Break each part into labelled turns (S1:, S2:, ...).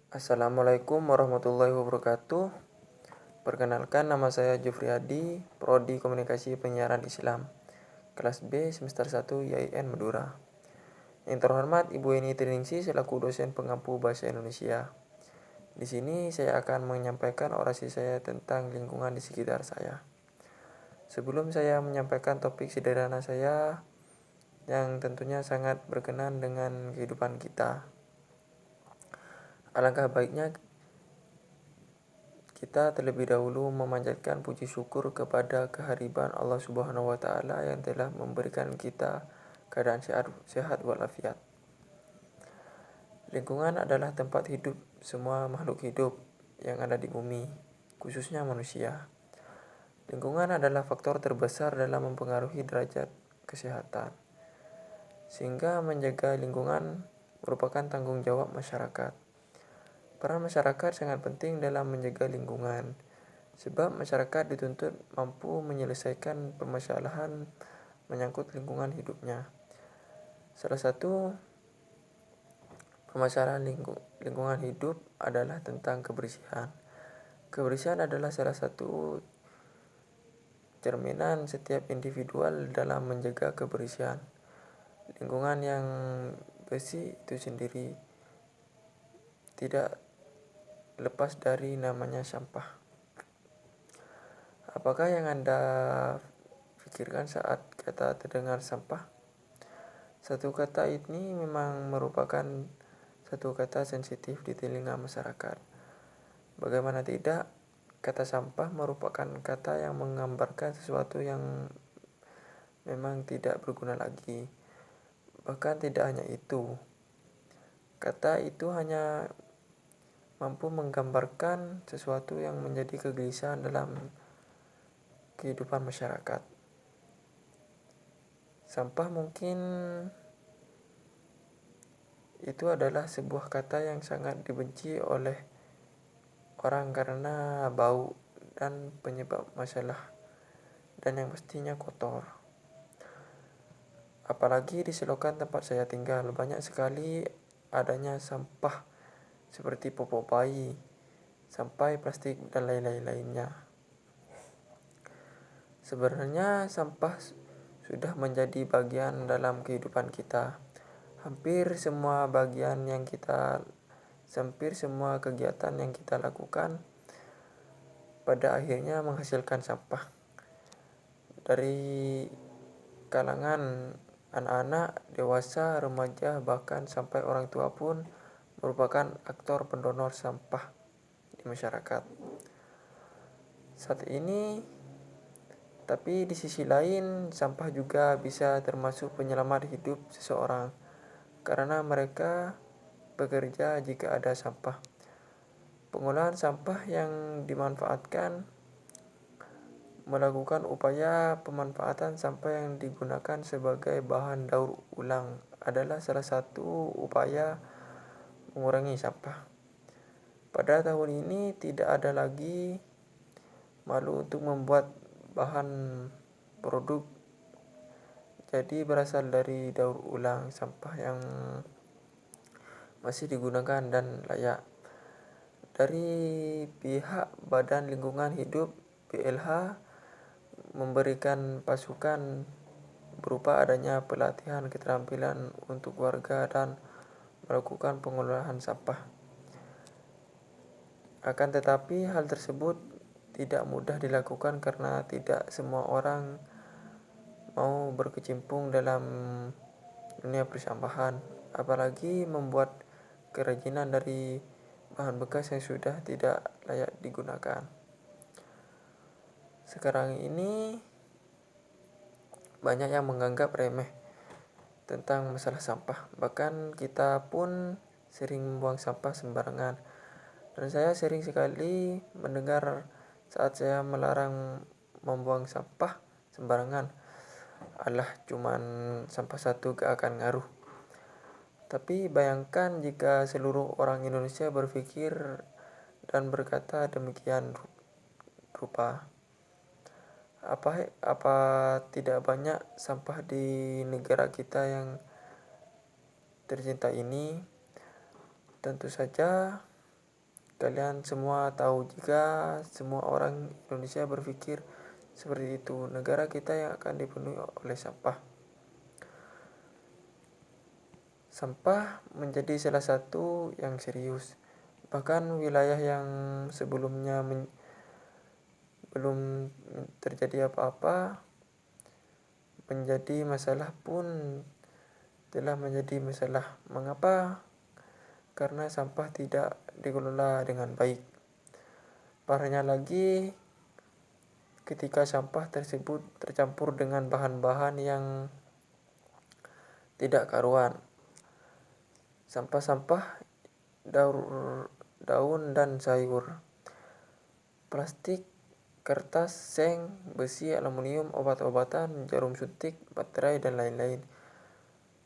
S1: Assalamualaikum warahmatullahi wabarakatuh. Perkenalkan, nama saya Jufriyadi, Prodi Komunikasi Penyiaran Islam, kelas B semester 1 IAIN Madura. Yang terhormat Ibu Eni Triningsih selaku dosen pengampu bahasa Indonesia. Di sini saya akan menyampaikan orasi saya tentang lingkungan di sekitar saya. Sebelum saya menyampaikan topik sederhana saya yang tentunya sangat berkenan dengan kehidupan kita, alangkah baiknya kita terlebih dahulu memanjatkan puji syukur kepada kehadiran Allah Subhanahu wa taala yang telah memberikan kita keadaan sehat walafiat. Lingkungan adalah tempat hidup semua makhluk hidup yang ada di bumi, khususnya manusia. Lingkungan adalah faktor terbesar dalam mempengaruhi derajat kesehatan. Sehingga menjaga lingkungan merupakan tanggung jawab masyarakat. Peran masyarakat sangat penting dalam menjaga lingkungan, sebab masyarakat dituntut mampu menyelesaikan permasalahan menyangkut lingkungan hidupnya. Salah satu permasalahan lingkungan hidup adalah tentang kebersihan. Kebersihan adalah salah satu cerminan setiap individual dalam menjaga kebersihan. Lingkungan yang bersih itu sendiri tidak lepas dari namanya sampah. Apakah yang Anda pikirkan saat kata terdengar sampah? Satu kata ini memang merupakan satu kata sensitif di telinga masyarakat. Bagaimana tidak, kata sampah merupakan kata yang menggambarkan sesuatu yang memang tidak berguna lagi. Bahkan tidak hanya itu, kata itu hanya mampu menggambarkan sesuatu yang menjadi kegelisahan dalam kehidupan masyarakat. Sampah mungkin itu adalah sebuah kata yang sangat dibenci oleh orang karena bau dan penyebab masalah dan yang pastinya kotor. Apalagi di selokan tempat saya tinggal, banyak sekali adanya sampah seperti popok bayi, sampai plastik dan lain-lainnya. Sebenarnya sampah sudah menjadi bagian dalam kehidupan kita. Hampir semua kegiatan yang kita lakukan pada akhirnya menghasilkan sampah. Dari kalangan anak-anak, dewasa, remaja, bahkan sampai orang tua pun merupakan aktor pendonor sampah di masyarakat saat ini. Tapi di sisi lain, sampah juga bisa termasuk penyelamat hidup seseorang karena mereka bekerja jika ada sampah. Pengolahan sampah yang dimanfaatkan melakukan upaya pemanfaatan sampah yang digunakan sebagai bahan daur ulang adalah salah satu upaya mengurangi sampah. Pada tahun ini tidak ada lagi malu untuk membuat bahan produk jadi berasal dari daur ulang sampah yang masih digunakan dan layak. Dari pihak Badan Lingkungan Hidup BLH memberikan pasukan berupa adanya pelatihan keterampilan untuk warga dan melakukan pengolahan sampah. Akan tetapi hal tersebut tidak mudah dilakukan karena tidak semua orang mau berkecimpung dalam dunia persampahan, apalagi membuat kerajinan dari bahan bekas yang sudah tidak layak digunakan. Sekarang ini banyak yang menganggap remeh tentang masalah sampah. Bahkan kita pun sering membuang sampah sembarangan. Dan saya sering sekali mendengar saat saya melarang membuang sampah sembarangan, alah cuman sampah satu gak akan ngaruh. Tapi bayangkan jika seluruh orang Indonesia berpikir dan berkata demikian rupa. Apa tidak banyak sampah di negara kita yang tercinta ini? Tentu saja kalian semua tahu, jika semua orang Indonesia berpikir seperti itu, negara kita yang akan dipenuhi oleh sampah. Sampah menjadi salah satu yang serius. Bahkan wilayah yang sebelumnya belum terjadi apa-apa menjadi masalah pun telah menjadi masalah. Mengapa? Karena sampah tidak dikelola dengan baik. Parahnya lagi, ketika sampah tersebut tercampur dengan bahan-bahan yang tidak karuan. Sampah-sampah daun dan sayur, plastik, kertas, seng, besi, aluminium, obat-obatan, jarum suntik, baterai, dan lain-lain.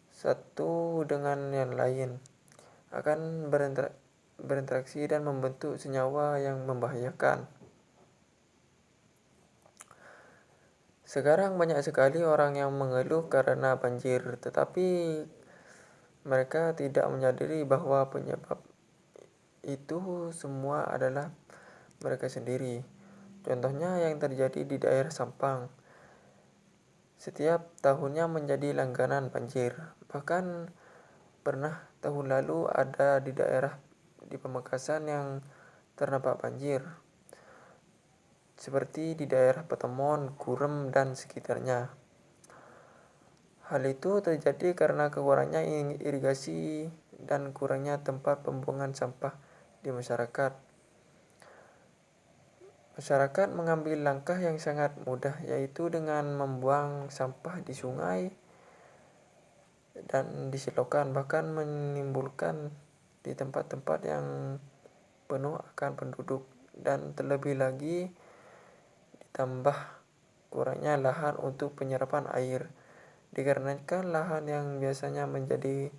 S1: Satu dengan yang lain akan berinteraksi dan membentuk senyawa yang membahayakan. Sekarang banyak sekali orang yang mengeluh karena banjir, tetapi mereka tidak menyadari bahwa penyebab itu semua adalah mereka sendiri. Contohnya yang terjadi di daerah Sampang. Setiap tahunnya menjadi langganan banjir. Bahkan pernah tahun lalu ada di daerah di Pamekasan yang terdampak banjir, seperti di daerah Petemon, Kurem, dan sekitarnya. Hal itu terjadi karena kekurangnya irigasi dan kurangnya tempat pembuangan sampah di masyarakat. Masyarakat mengambil langkah yang sangat mudah, yaitu dengan membuang sampah di sungai dan di selokan, bahkan menimbulkan di tempat-tempat yang penuh akan penduduk, dan terlebih lagi ditambah kurangnya lahan untuk penyerapan air, dikarenakan lahan yang biasanya menjadi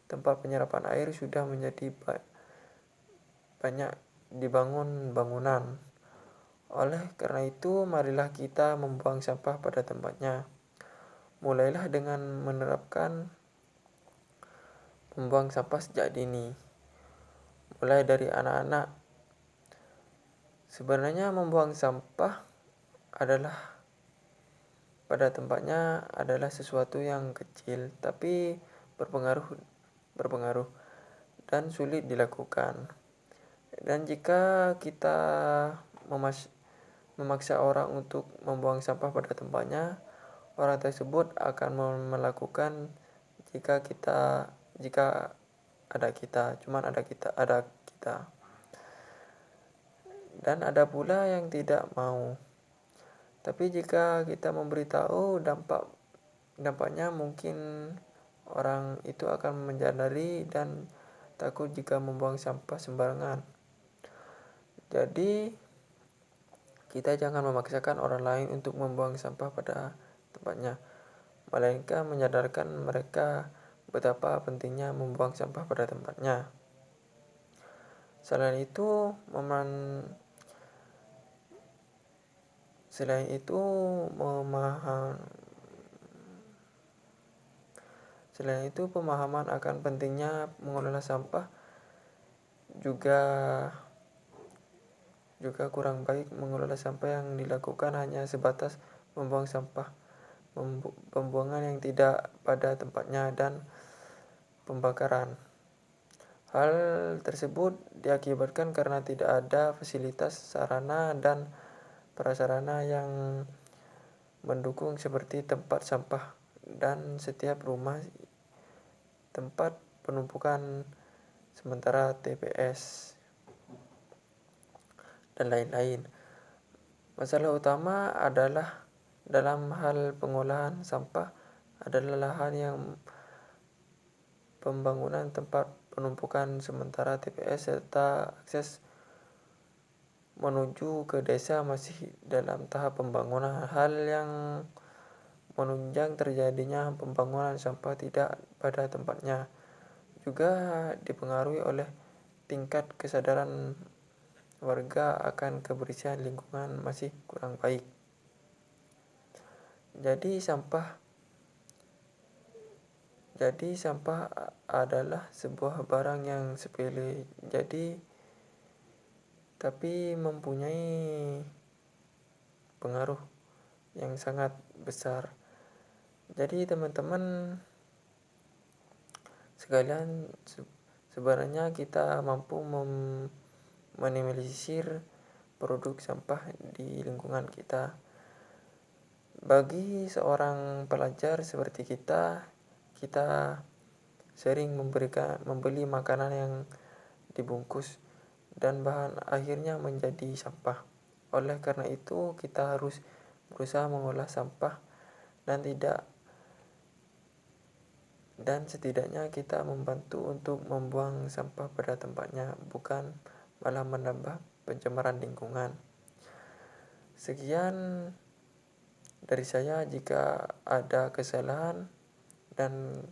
S1: tempat penyerapan air sudah menjadi banyak dibangun bangunan. Oleh karena itu, marilah kita membuang sampah pada tempatnya. Mulailah dengan menerapkan membuang sampah sejak dini, mulai dari anak-anak. Sebenarnya membuang sampah adalah pada tempatnya adalah sesuatu yang kecil tapi berpengaruh dan sulit dilakukan. Dan jika kita memaksa orang untuk membuang sampah pada tempatnya, orang tersebut akan melakukan jika ada kita. Dan ada pula yang tidak mau. Tapi jika kita memberitahu dampaknya, mungkin orang itu akan menyadari dan takut jika membuang sampah sembarangan. Jadi kita jangan memaksakan orang lain untuk membuang sampah pada tempatnya, melainkan menyadarkan mereka betapa pentingnya membuang sampah pada tempatnya. Selain itu, pemahaman akan pentingnya mengelola sampah juga kurang baik. Mengelola sampah yang dilakukan hanya sebatas membuang sampah, pembuangan yang tidak pada tempatnya, dan pembakaran. Hal tersebut diakibatkan karena tidak ada fasilitas, sarana, dan prasarana yang mendukung seperti tempat sampah dan setiap rumah, tempat penumpukan sementara TPS, dan lain-lain. Masalah utama adalah dalam hal pengolahan sampah adalah lahan yang pembangunan tempat penumpukan sementara TPS serta akses menuju ke desa masih dalam tahap pembangunan, hal yang menunjang terjadinya pembangunan sampah tidak pada tempatnya. Juga dipengaruhi oleh tingkat kesadaran warga akan kebersihan lingkungan masih kurang baik. Jadi sampah adalah sebuah barang yang sepele. Jadi tapi mempunyai pengaruh yang sangat besar. Jadi teman-teman sekalian, sebenarnya kita mampu meminimalisir produk sampah di lingkungan kita. Bagi seorang pelajar seperti kita sering membeli makanan yang dibungkus dan bahan akhirnya menjadi sampah. Oleh karena itu, kita harus berusaha mengolah sampah dan setidaknya kita membantu untuk membuang sampah pada tempatnya, bukan malah menambah pencemaran lingkungan. Sekian dari saya. Jika ada kesalahan dan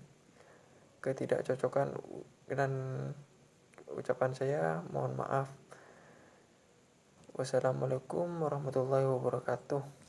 S1: ketidakcocokan dan ucapan saya, mohon maaf. Wassalamualaikum warahmatullahi wabarakatuh.